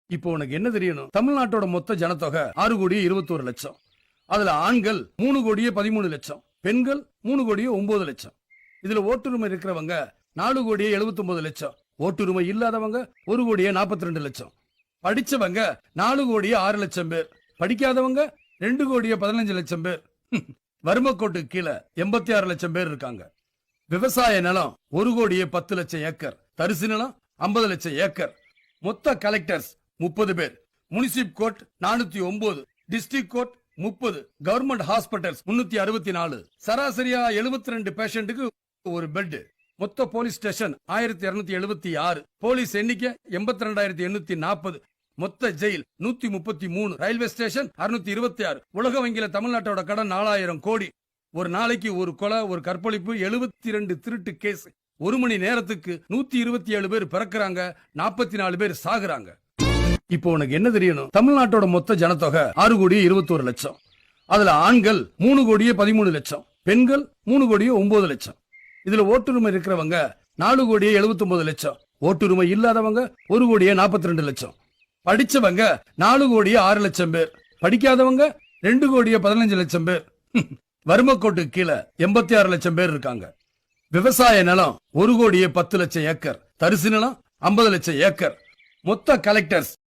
இப்போ உனக்கு என்ன தெரியணும்? தமிழ்நாட்டோட மொத்த ஜனத்தொகை 6,21,00,000. அதுல ஆண்கள் 3,13,00,000, பெண்கள் 3,09,00,000. இதுல ஓட்டுரிமை இருக்கிறவங்க 4,79,00,000, ஓட்டுரிமை இல்லாதவங்க 1,42,00,000. படிச்சவங்க 4,06,00,000 பேர், படிக்காதவங்க 2,15,00,000 பேர். வறுமைக்கோட்டுக்கு கீழே 86,00,000 பேர் இருக்காங்க. விவசாய நிலம் 1,10,00,000 ஏக்கர், தரிசு நிலம் 50,00,000 ஏக்கர். மொத்த கலெக்டர்ஸ் 30 பேர், munsif court 409, district court 30, government hospitals 364, சராசரியா 72 பேஷண்ட்டுக்கு ஒரு பெட். மொத்த போலீஸ் ஸ்டேஷன் 1276, போலீஸ் எண்ணிக்கை 82,840, மொத்த ஜெயில் 133, ரயில்வே ஸ்டேஷன் 626. உலக வங்கியில தமிழ்நாட்டோட கடன் 4,000 கோடி. ஒரு நாளைக்கு ஒரு கொலை, ஒரு கற்பழிப்பு, 72 திருட்டு கேஸ். ஒரு மணி நேரத்துக்கு 127 பேர் பிறக்கிறாங்க, 44 பேர் சாகுறாங்க. இப்போ உனக்கு என்ன தெரியணும்? தமிழ்நாட்டோட மொத்த ஜனத்தொகை 6,21,00,000. அதுல ஆண்கள் 3,13,00,000, பெண்கள் 3,09,00,000. இதுல ஓட்டுரிமை இருக்கிறவங்க 4,79,00,000, ஓட்டுரிமை இல்லாதவங்க 1,42,00,000. படிச்சவங்க 4,06,00,000 பேர், படிக்காதவங்க 2,15,00,000 பேர். வறுமைக்கோட்டுக்கு கீழே 86,00,000 பேர் இருக்காங்க. விவசாய நிலம் 1,10,00,000 ஏக்கர், தரிசு நிலம் 50,00,000 ஏக்கர். மொத்த கலெக்டர்ஸ்